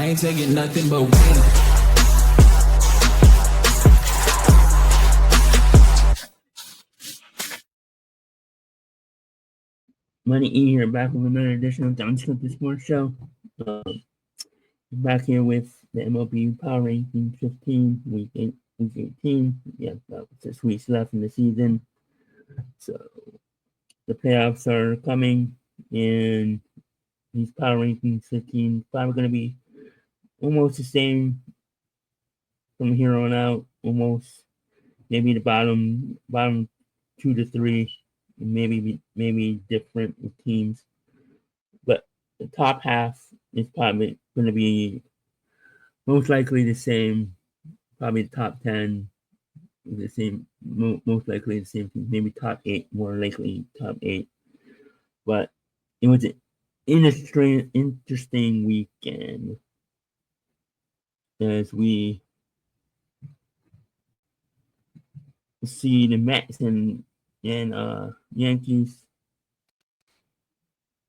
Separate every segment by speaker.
Speaker 1: ain't taking nothing but win.
Speaker 2: MoneyE here, back with another edition of the Unscripted Sports Show. Back here with the MLB Power Ranking 15, week 18. Yeah, about 6 weeks left in the season. So the playoffs are coming, and these Power Rankings 15 probably going to be almost the same from here on out. Almost maybe the bottom 2 to 3, maybe different with teams, but the top half is probably going to be most likely the same. Probably the top 10 the same, most likely the same thing. Maybe top 8, more likely top 8. But it was an interesting weekend as we see the Mets and Yankees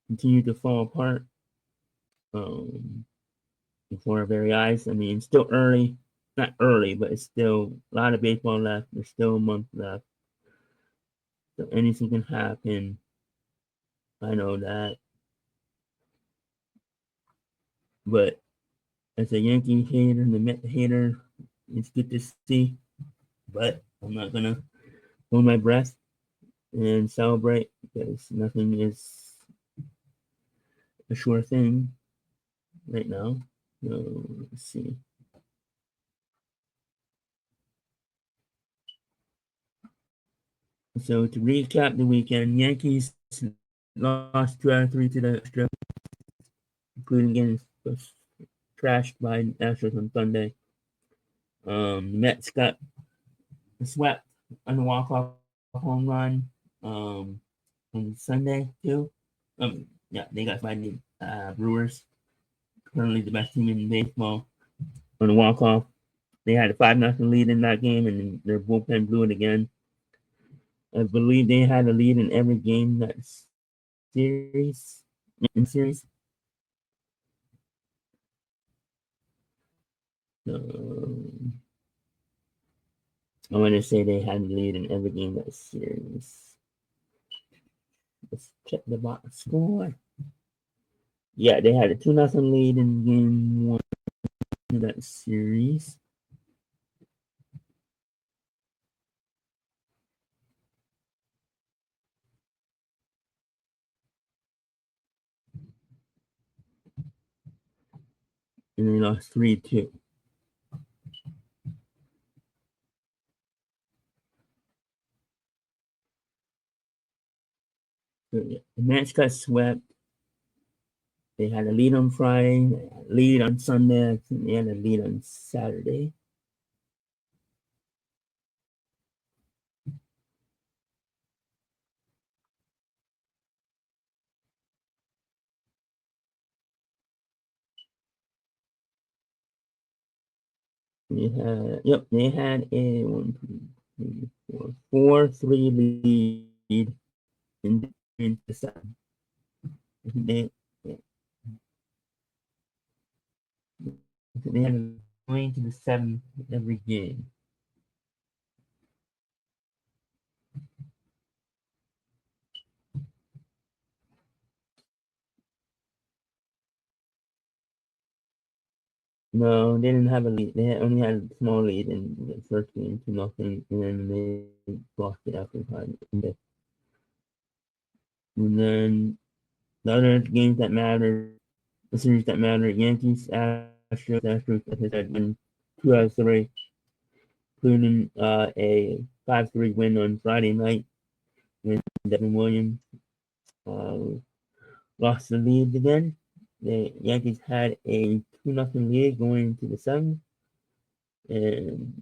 Speaker 2: continue to fall apart before our very eyes. I mean, it's still early. Not early, but it's still a lot of baseball left. There's still a month left. So anything can happen. I know that. But as a Yankee hater and a Met hater, it's good to see. But I'm not going to hold my breath and celebrate because nothing is a sure thing right now. So let's see. So to recap the weekend, Yankees lost 2 out of 3 to the Astros, including getting trashed by Astros on Sunday. The Mets got swept on the walk-off home run on Sunday too. Yeah, they got by the Brewers, currently the best team in baseball, on the walk-off. They had a 5-0 lead in that game, and their bullpen blew it again. I believe they had a lead in every game that series. I want to say they had a lead in every game that series. Let's check the box score. Yeah, they had a 2-0 lead in game 1 of that series. And they lost 3-2. So, yeah, the Mets got swept. They had a lead on Friday, they had a lead on Sunday, I think they had a lead on Saturday. They had a 4-3 lead in the 7th. They had going to the 7th every game. No, they didn't have a lead. They only had a small lead in the first game, 2-0, and then they lost it after 5. And then the other games that mattered, the series that mattered, Yankees, Astros had won 2 out of 3, including a 5-3 win on Friday night when Devin Williams lost the lead again. The Yankees had a 2-0 lead going into the 7th. And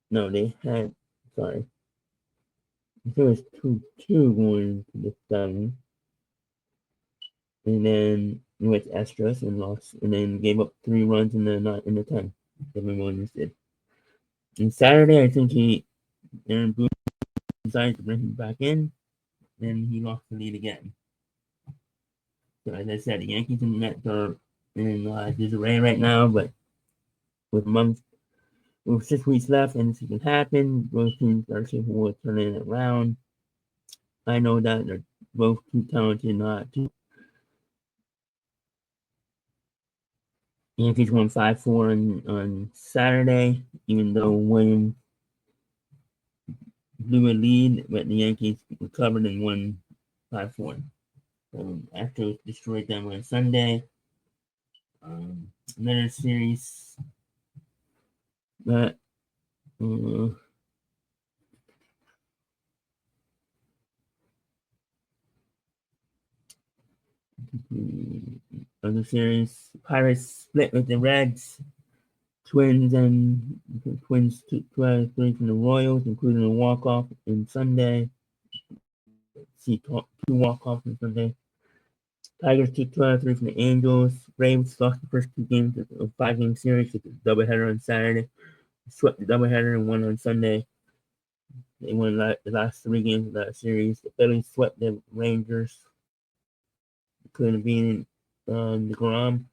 Speaker 2: no, they had, sorry. I think it was 2-2 going to the 7th. And then went to Astros and lost, and then gave up 3 runs in the 10th. Devin Williams did. And Saturday, I think Aaron Boone decided to bring him back in, and he lost the lead again. So as I said, the Yankees and the Mets are in disarray right now, but with months with 6 weeks left and this can happen, both teams are capable of turning it around. I know that they're both too talented not to. Yankees won 5-4 on Saturday, even though Williams blew a lead, but the Yankees recovered and won 5-4. Astros destroyed them on Sunday. Another series that other series, Pirates split with the Reds. Twins took 12-3 from the Royals, including a walk-off on Sunday. See 2 walk-offs on Sunday. Tigers took 12-3 from the Angels. Braves lost the first 2 games of a 5-game series with a doubleheader on Saturday. Swept the doubleheader and won on Sunday. They won the last 3 games of that series. The Phillies swept the Rangers, including being the Grom.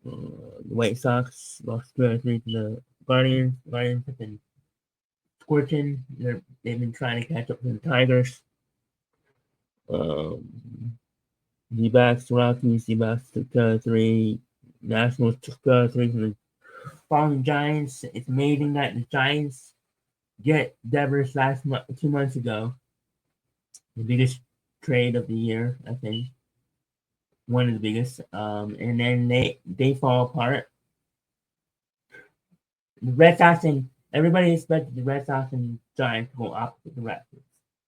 Speaker 2: The White Sox lost 2-3 to the Guardians. The Guardians have been scorching. They've been trying to catch up to the Tigers. D-backs, Rockies, D-backs took 2-3. Nationals took 2-3 from the fallen Giants. It's amazing that the Giants get Devers 2 months ago. The biggest trade of the year, I think. One of the biggest. And then they fall apart. The Red Sox and everybody expected the Red Sox and Giants to go opposite directions.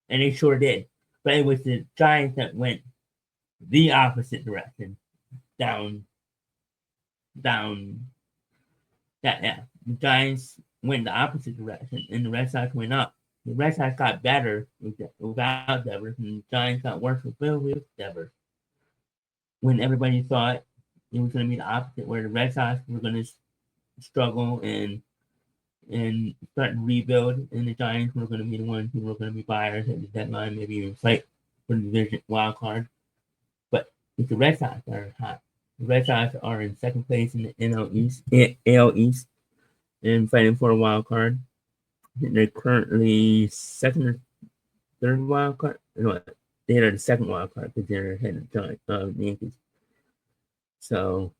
Speaker 2: And they sure did. But it was the Giants that went the opposite direction. Down. The Giants went the opposite direction and the Red Sox went up. The Red Sox got better without Devers, and the Giants got worse with Devers. When everybody thought it was going to be the opposite, where the Red Sox were going to struggle and start to rebuild, and the Giants were going to be the ones who were going to be buyers at the deadline, maybe even fight for the division wild card. But if the Red Sox are hot, the Red Sox are in second place in the AL East, and fighting for a wild card. They're currently second or third wild card. No, they are the second wild card because they're ahead of the Yankees. So,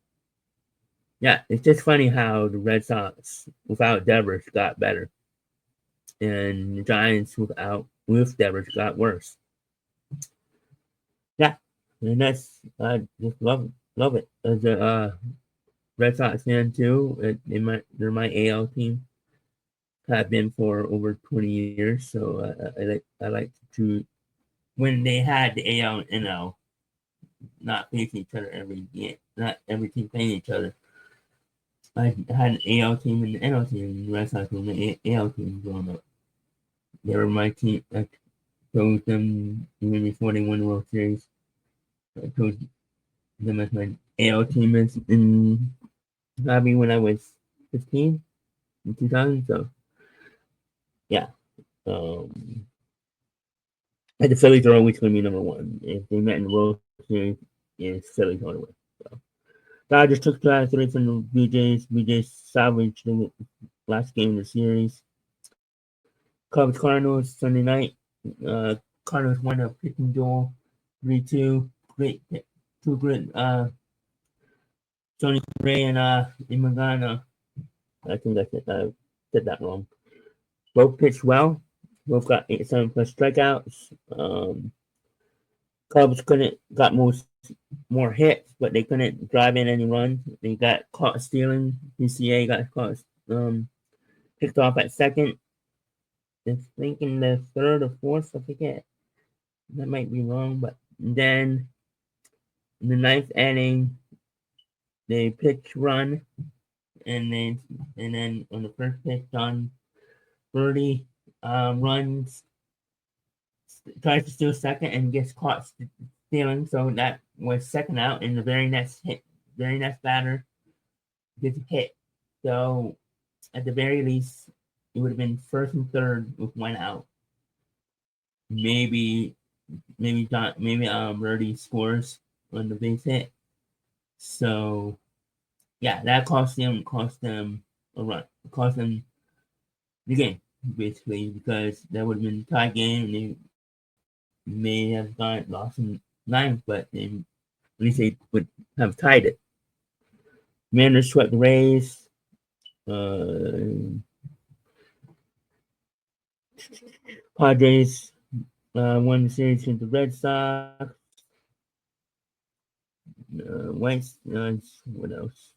Speaker 2: yeah, it's just funny how the Red Sox without Devers got better, and the Giants with Devers got worse. Yeah, and that's I just love it as a Red Sox fan too. They're my AL team. Have been for over 20 years, so I like to when they had the AL and NL not facing each other every game, not every team playing each other. I had an AL team and an NL team, and the Red Sox were the AL team growing up. They were my team. I chose them even before they won the World Series. I chose them as my AL team in probably when I was 15 in 2000. So yeah. And the Phillies are always going to be number one. If they met in the World Series, it's Phillies all the way. So Dodgers took 3 from the Blue Jays. Blue Jays salvaged the last game of the series. Cubs Cardinals Sunday night. Cardinals won a pitching duel 3-2. Two great Tony Ray and Imagana. I think I said that wrong. Both pitched well. Both got 7 plus strikeouts. Cubs got more hits, but they couldn't drive in any runs. They got caught stealing. PCA got caught picked off at second. I think in the third or fourth, I forget. That might be wrong, but then in the 9th inning, they pitch run, and then on the first pitch, John Birdie runs, tries to steal second, and gets caught stealing. So that was second out, and the very next batter gets hit. So at the very least, it would have been first and third with 1 out. Maybe Birdie scores on the base hit. So yeah, that cost them a run, cost them the game basically, because that would have been a tie game and they may have lost in ninth, but at least they would have tied it. Mariners swept the Rays. Padres won the series against the Red Sox. Whites, what else?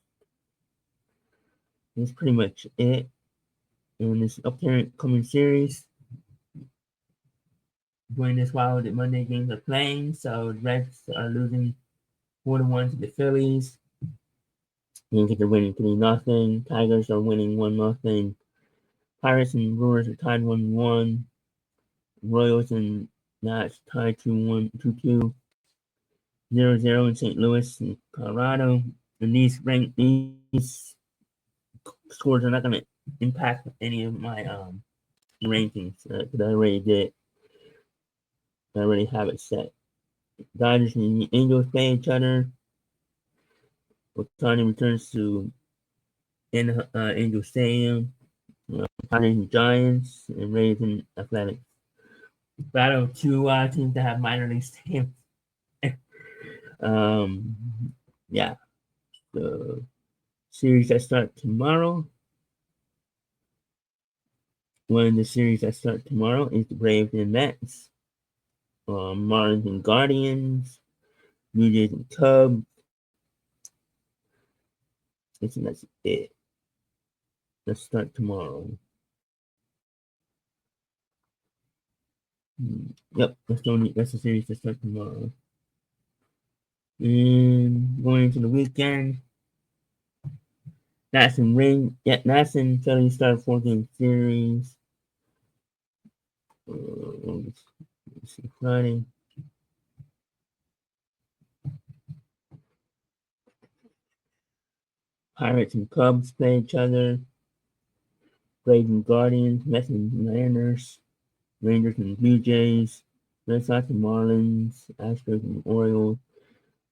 Speaker 2: That's pretty much it in this upcoming series. During this while the Monday games are playing, so the Reds are losing 4-1 to the Phillies. Yankees are winning 3-0. Tigers are winning 1-0. Pirates and Brewers are tied 1-1. Royals and Nats tied 2-2. 0-0 in St. Louis and Colorado. And these scores are not going to impact any of my rankings because I already did. I already have it set. Dodgers and Angels play each other. Otani returns to Angel Stadium. Padres and Giants and Rays and Athletics. Battle of two teams that have minor league stadiums. Yeah. The series that start tomorrow. One of the series that start tomorrow is the Braves and Mets. Marlins and Guardians. Blue Jays and Cubs. I think that's it. Let's start tomorrow. Yep, that's the series that starts tomorrow. And going into the weekend, Nats and Philly start 4-game series. Let's see, Friday. Pirates and Cubs play each other. Braves and Guardians, Mets and Mariners, Rangers and Blue Jays, Red Sox and Marlins, Astros and Orioles,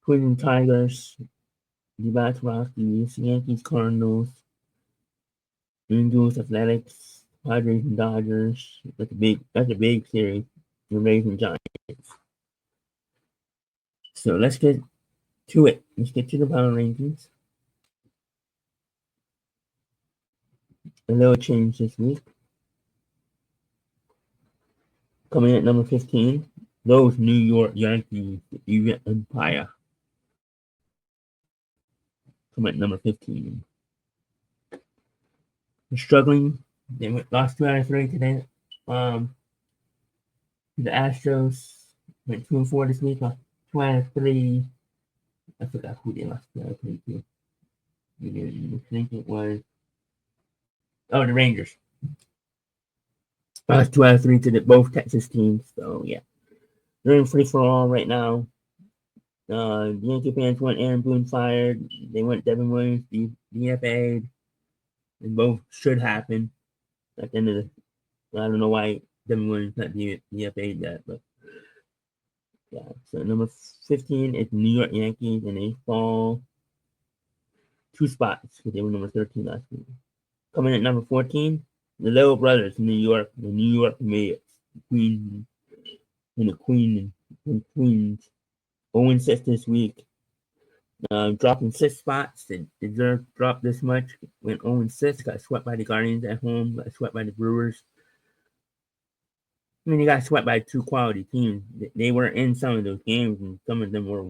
Speaker 2: Twins and Tigers, D-backs, Rockies, Yankees, Cardinals, Angels, Athletics, Padres and Dodgers. That's a big series. The Rays and Giants. So let's get to it. Let's get to the power rankings. A little change this week. Coming at number 15, those New York Yankees, the event empire. Come at number 15. They're struggling. They lost 2 out of 3 today. The Astros went 2-4 this week. Lost 2 out of 3. I forgot who they lost 2 out of 3 to. I think it was the Rangers. Lost 2 out of 3 to both Texas teams. So yeah, they're in free for all right now. The Yankee fans want Aaron Boone fired. They want Devin Williams DFA'd. And both should happen at the end of I don't know why Devin Williams not DFA'd that, but yeah. So number 15 is New York Yankees, and they fall 2 spots because they were number 13 last week. Coming at number 14, the Little Brothers in New York, the New York Mets, Queens, and the Queens. 0-6 this week. Dropping 6 spots. They deserve to drop this much. Went 0-6. Got swept by the Guardians at home. Got swept by the Brewers. I mean, they got swept by 2 quality teams. They were in some of those games, and some of them were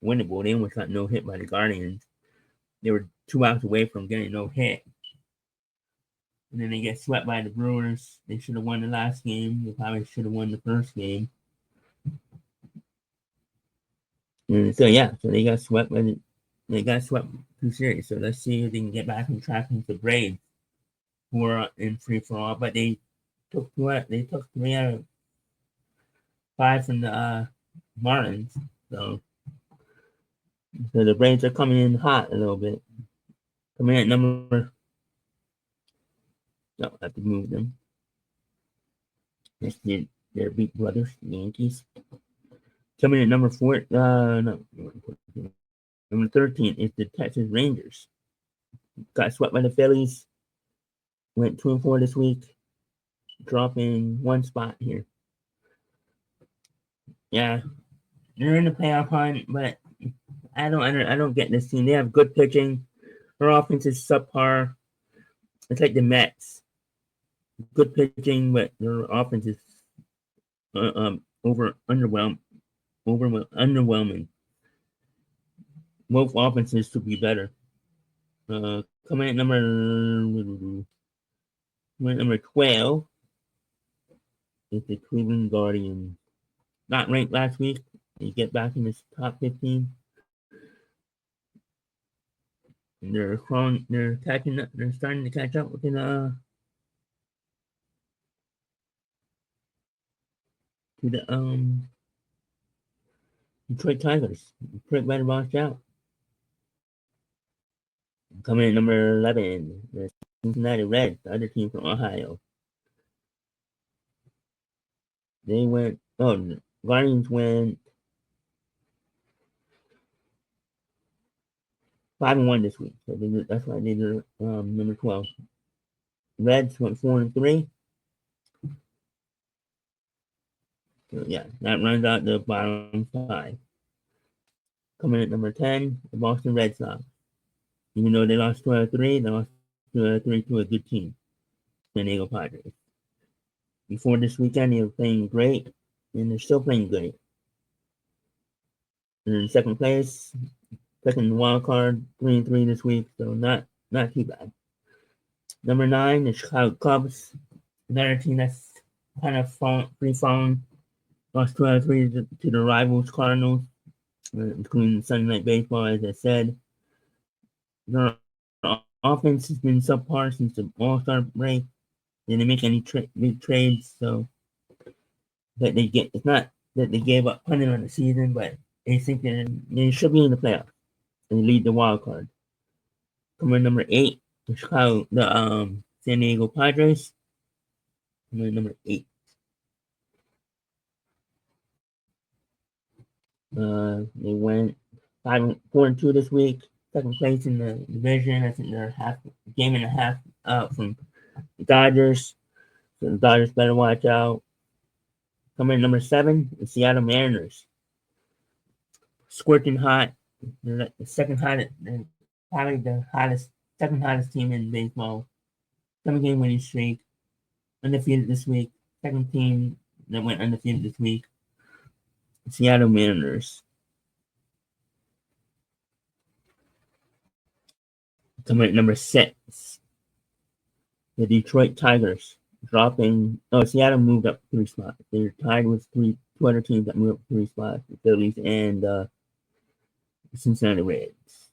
Speaker 2: winnable. They almost got no hit by the Guardians. They were 2 outs away from getting no hit. And then they get swept by the Brewers. They should have won the last game. They probably should have won the first game. And so yeah, so they got swept by they got swept 2 series. So let's see if they can get back on track with the Braves, who are in free for all. But they took 3 out of 5 from the Marlins. So the Braves are coming in hot a little bit. Coming at number. No, I have to move them. That's their big brothers, the Yankees. Coming at number 4. No. Number 13 is the Texas Rangers. Got swept by the Phillies. Went 2-4 this week, dropping one spot here. Yeah, they're in the playoff hunt, but I don't get this team. They have good pitching. Their offense is subpar. It's like the Mets. Good pitching, but their offense is underwhelming. Both offenses should be better. Coming at number 12 is the Cleveland Guardians. Not ranked last week. They get back in this top 15. And they're catching up. They're starting to catch up with the Detroit Tigers. Detroit better watch out. Coming in number 11, the Cincinnati Reds, the other team from Ohio. Guardians went 5-1 this week. So that's why they're number 12. Reds went 4-3. So yeah, that runs out the bottom 5. Coming at number 10, the Boston Red Sox. Even though they lost 2-3, they lost 2-3 to a good team, San Diego Padres. Before this weekend, they were playing great, and they're still playing great. And in second place, second wild card, 3-3 this week, so not too bad. Number 9, the Chicago Cubs, another team that's kind of free falling. Lost 2-3 to the rivals Cardinals, including Sunday Night Baseball, as I said. Their offense has been subpar since the All-Star break. They didn't make any big trades, so that they get. It's not that they gave up punting on the season, but they think they should be in the playoffs and lead the wild card. Coming number 8, the San Diego Padres. Number 8. They went 4-2 this week. Second place in the division. I think they're game and a half out from the Dodgers. So the Dodgers better watch out. Coming in number 7, the Seattle Mariners. Scorching hot. They're the second hottest, probably the second hottest team in baseball. 7-game winning streak. Undefeated this week. Second team that went undefeated this week. Seattle Mariners. Coming at number 6, the Detroit Tigers. Seattle moved up 3 spots. They're tied with two other teams that moved up 3 spots, the Phillies and the Cincinnati Reds.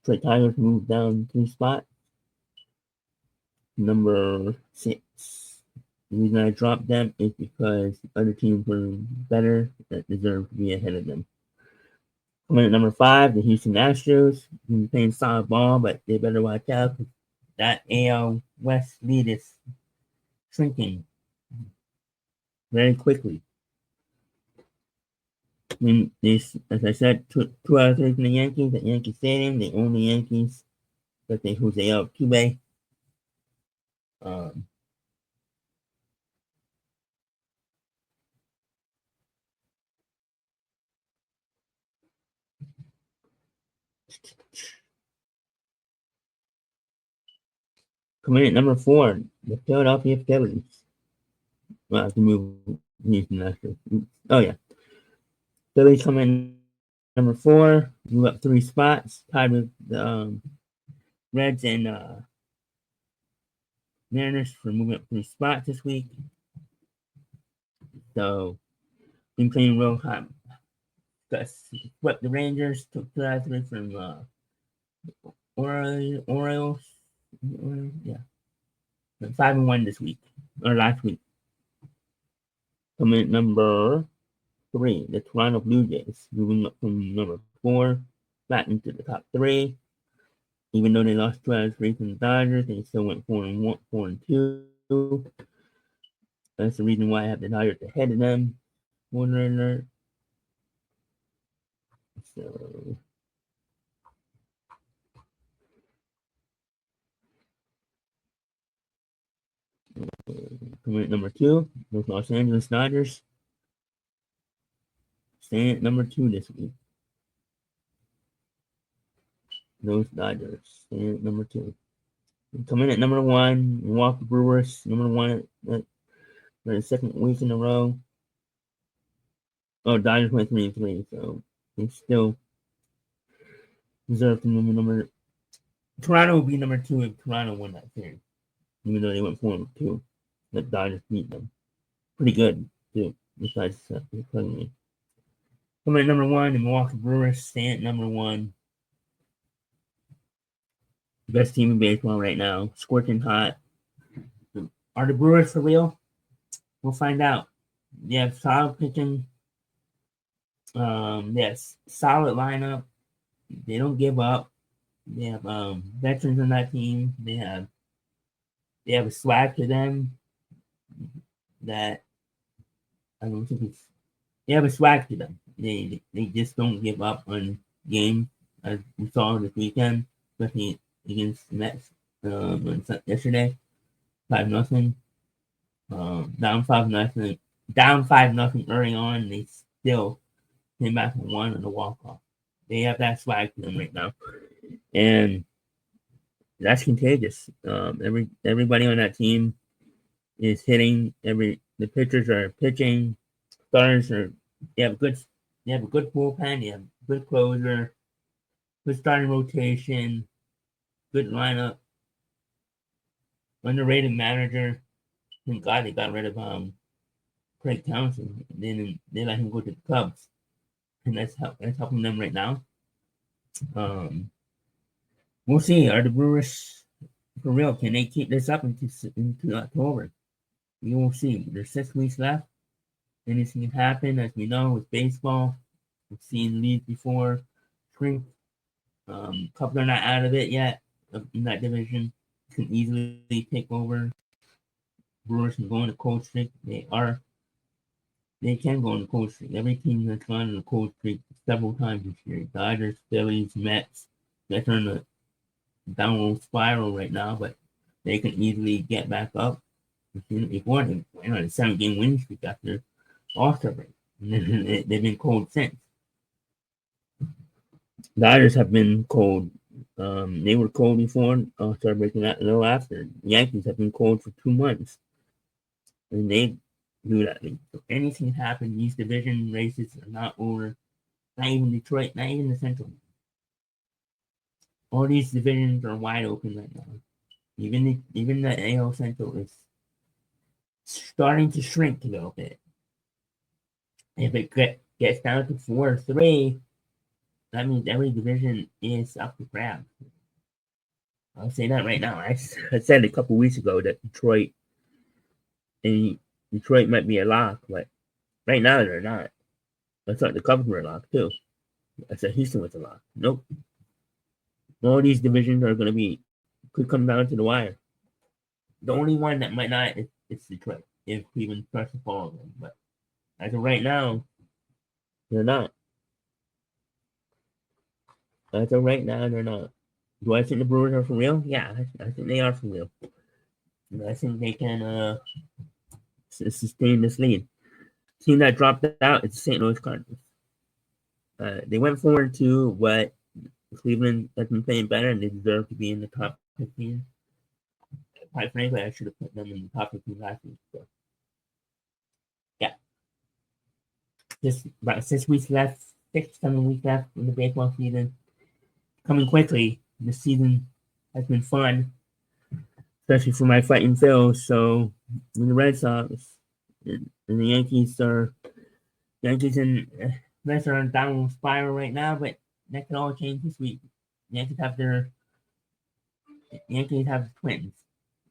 Speaker 2: Detroit Tigers moved down 3 spots. Number 6. The reason I dropped them is because other teams were better that deserved to be ahead of them. Coming at number 5, the Houston Astros. Been playing solid ball, but they better watch out. That AL West lead is shrinking very quickly. As I said, 2 out of 3 from the Yankees at Yankee Stadium. They own the Yankees, but they Jose Altuve. Coming in at number 4, the Philadelphia Phillies. Well, I have to move Houston Astros. Oh yeah, Phillies coming in number 4, move up 3 spots, tied with the Reds and Mariners for moving up 3 spots this week. So, been playing real hot. Got swept the Rangers, took 2 out of 3 from Orioles. Yeah. 5-1 this week, or last week. Coming at number 3, the Toronto Blue Jays, moving up from number 4 back into the top 3. Even though they lost 2 out of 3 from the Dodgers, they still went 4-2. That's the reason why I have the Dodgers ahead of them. One alert. So Coming at number 2, those Los Angeles Dodgers. Staying at number 2 this week. Those Dodgers staying at number 2. Coming at number 1, Milwaukee Brewers, number 1 for the second week in a row. Oh, Dodgers went 3-3, so they still deserve to move number. Toronto will be number 2 if Toronto won that series, even though they went 4-2. The Dodgers beat them. Pretty good, too, besides coming at number 1, the Milwaukee Brewers staying at number 1. Best team in baseball right now, scorching hot. Are the Brewers for real? We'll find out. They have solid pitching. Yes, solid lineup. They don't give up. They have veterans on that team. They have a swag to them that I don't think it's. They have a swag to them. They just don't give up on games, as we saw this weekend, especially against the Mets yesterday, 5-0. Down 5-0. Down 5-0 early on. They still came back and won on the walk-off. They have that swag to them right now, and that's contagious. Everybody on that team is hitting. The pitchers are pitching. Starters are. They have a good bullpen. They have a good closer. Good starting rotation. Good lineup. Underrated manager. Thank God they got rid of Craig Townsend. They let him go to the Cubs, and that's helping them right now. We'll see. Are the Brewers for real? Can they keep this up into October? We will see. There's 6 weeks left. Anything can happen, as we know, with baseball. We've seen leads before shrink. Cubs are not out of it yet in that division. Can easily take over. Brewers can go on a cold streak. They can go on a cold streak. Every team has gone on a cold streak several times this year. Dodgers, Phillies, Mets. Mets are in a downward spiral right now, but they can easily get back up. Before they went on a 7-game winning streak after All-Star break. They've been cold since. Dodgers have been cold. They were cold before All-Star break and a little after. Yankees have been cold for 2 months. And they do that. So anything can happen. These division races are not over. Not even Detroit, not even the Central. All these divisions are wide open right now. Even the AL Central is starting to shrink a little bit. If it gets down to 4-3, that means every division is up for grabs. I'll say that right now. I said a couple weeks ago that Detroit might be a lock, but right now they're not. I thought the Cubs were a lock too. I said Houston was a lock. Nope. All these divisions are going to could come down to the wire. The only one that might not is Detroit, if Cleveland starts to follow them. But as of right now, they're not. As of right now, they're not. Do I think the Brewers are for real? Yeah, I think they are for real. And I think they can sustain this lead. Team that dropped out is the St. Louis Cardinals. They went 4-2, but Cleveland has been playing better, and they deserve to be in the top 15. Quite frankly, I should have put them in the top 15 last week. So, yeah. Just about 6 weeks left, 6-7 weeks left in the baseball season. Coming quickly. This season has been fun, especially for my fighting Phils. So, when the Red Sox and the Yankees and Mets are on a downward spiral right now, but that could all change this week. Yankees have the Twins,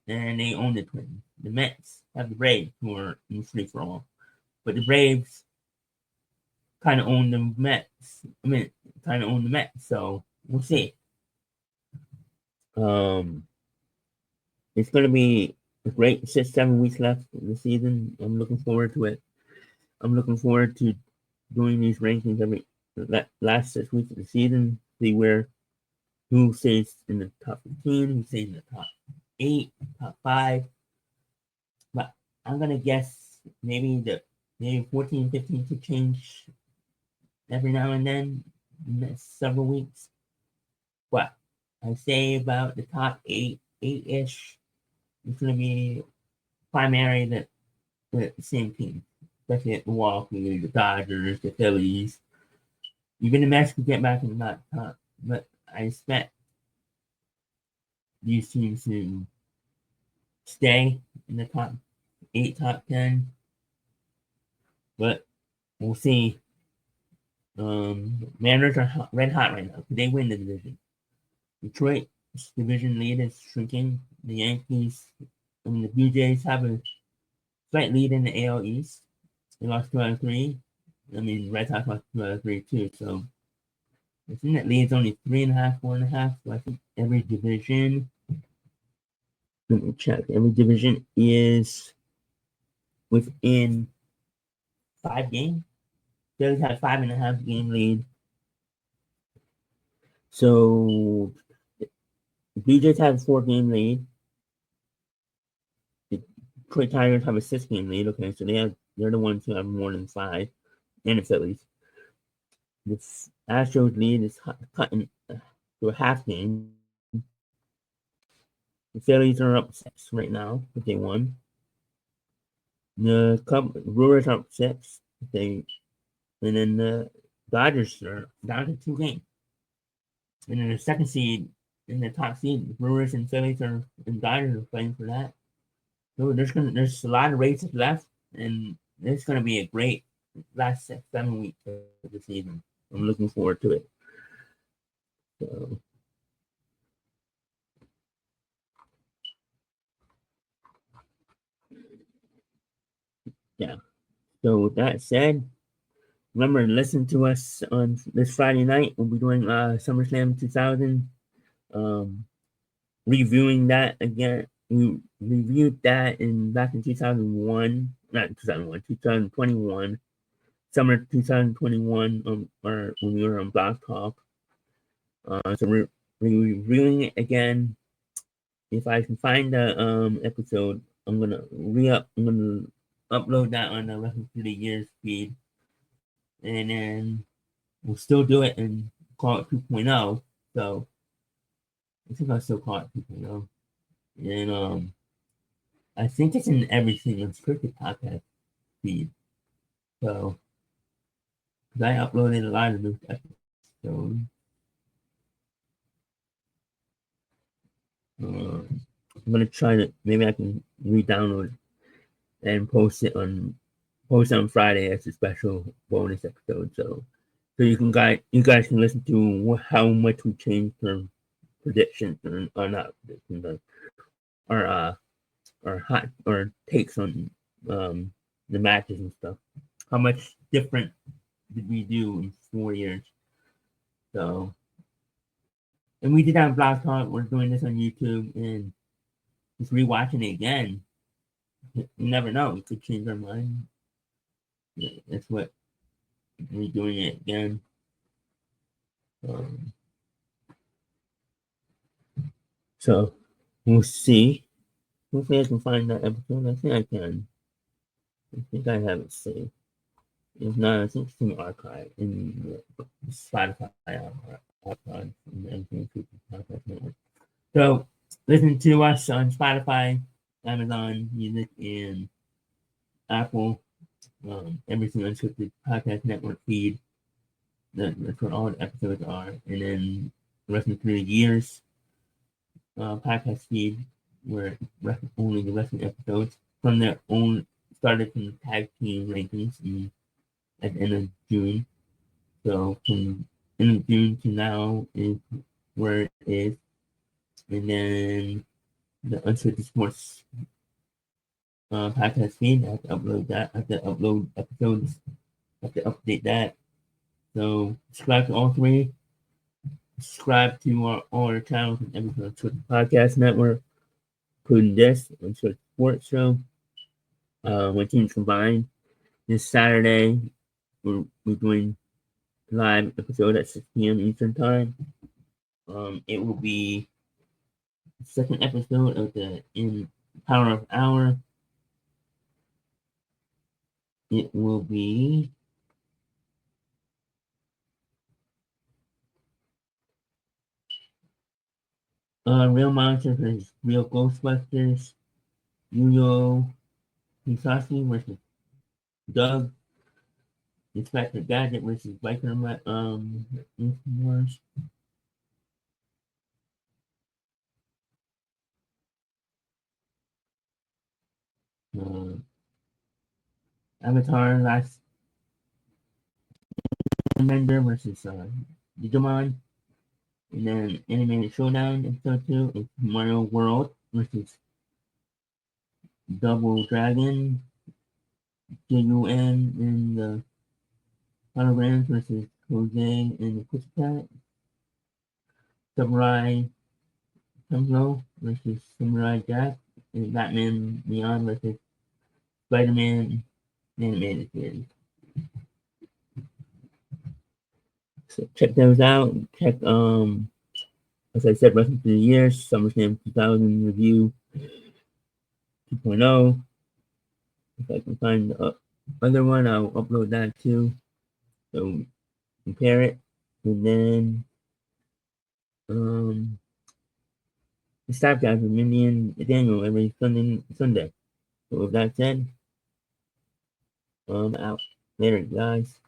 Speaker 2: and they own the Twins. The Mets have the Braves, who are in free for all, but the Braves kind of own the Mets. So we'll see. It's going to be a great 6-7 weeks left in the season. I'm looking forward to it. I'm looking forward to doing these rankings every last 6 weeks of the season. See who stays in the top 15, who stays in the top 8, top 5. But I'm gonna guess maybe 14, 15 could change every now and then in the next several weeks. But I say about the top eight-ish, it's gonna be primary the same team, especially at Milwaukee, the Dodgers, the Phillies. Even the Mets could get back in that top, but I expect these teams to stay in the top eight, top 10. But we'll see. Mariners are red hot right now. They win the division. Detroit's division lead is shrinking. The Yankees and the Blue Jays have a slight lead in the AL East. They lost 2 out of 3. I mean, Red Sox lost 2 out of 3 too. So I think that lead's only 3.5, 4.5. So I think every division. Let me check. Every division is within 5 games. Phillies have 5.5 game lead. So the Blue Jays have a 4 game lead. The Detroit Tigers have a 6 game lead. Okay, so they're the ones who have more than 5, and the Phillies. The Astros lead is cutting to a half game. The Phillies are up 6 right now, but they won. The Brewers are up 6. And then the Dodgers are down to 2 games. And then the second seed in the top seed, the Brewers and Phillies and Dodgers are playing for that. So there's a lot of races left, and it's gonna be a great last 7 weeks of the season. I'm looking forward to it. So yeah. So with that said, remember to listen to us on this Friday night. We'll be doing SummerSlam 2000. Reviewing that again. We reviewed that back in 2001, not 2001, 2021, summer 2021, or when we were on Blog Talk. So we're reviewing it again. If I can find the episode, I'm gonna upload that on the Lessons Through the Years feed, and then we'll still do it and call it 2.0. So I think I'll still call it 2.0. And I think it's in every single scripted podcast feed. So, because I uploaded a lot of those episodes. I'm gonna try to, maybe I can re-download and post on Friday as a special bonus episode. So you guys can listen to how much we changed from predictions or not predictions, or hot or takes on the matches and stuff. How much different did we do in 4 years? So, and we did that on Blog Talk. We're doing this on YouTube and just rewatching it again. You never know; we could change our mind. Yeah, that's what we're doing it again. So we'll see. Hopefully, I can find that episode. I think I can. I think I have it saved. If not, I think it's in the archive in the Spotify archive and everything. Podcast Network. So listen to us on Spotify, Amazon Music, and Apple. Everything on the Podcast Network feed. That's what all the episodes are. And then the rest of the years podcast feed where only the wrestling episodes from their own started from the tag team rankings at the end of June. So from end of June to now is where it is. And then the Unscripted Sports podcast feed, I have to upload that. I have to upload episodes. I have to update that. So subscribe to all 3. Subscribe to all our channels and everything on Twitter Podcast Network, including this Unscripted Sports Show. When teams combined this Saturday, we're doing live episode at 6 p.m. Eastern Time. It will be the second episode of the In Power of Hour. it will be Real Monsters versus Real Ghostbusters, Yuyo Hisashi versus Doug, Inspector Gadget versus Biker Wars, uh, Avatar Last Airbender versus Digimon, and then Animated Showdown episode 2 is Mario World versus Double Dragon, JUN and the Holograms versus Jose and the Pussycat, Samurai Temple versus Samurai Jack, and Batman Beyond versus Spider-Man animated series. So check those out. Check as I said, rest of the year, SummerSlam 2000 review 2.0. If I can find the other one, I'll upload that too. So compare it, and then the staff guys with Mindy and Daniel every Sunday. So with that said, out later, guys.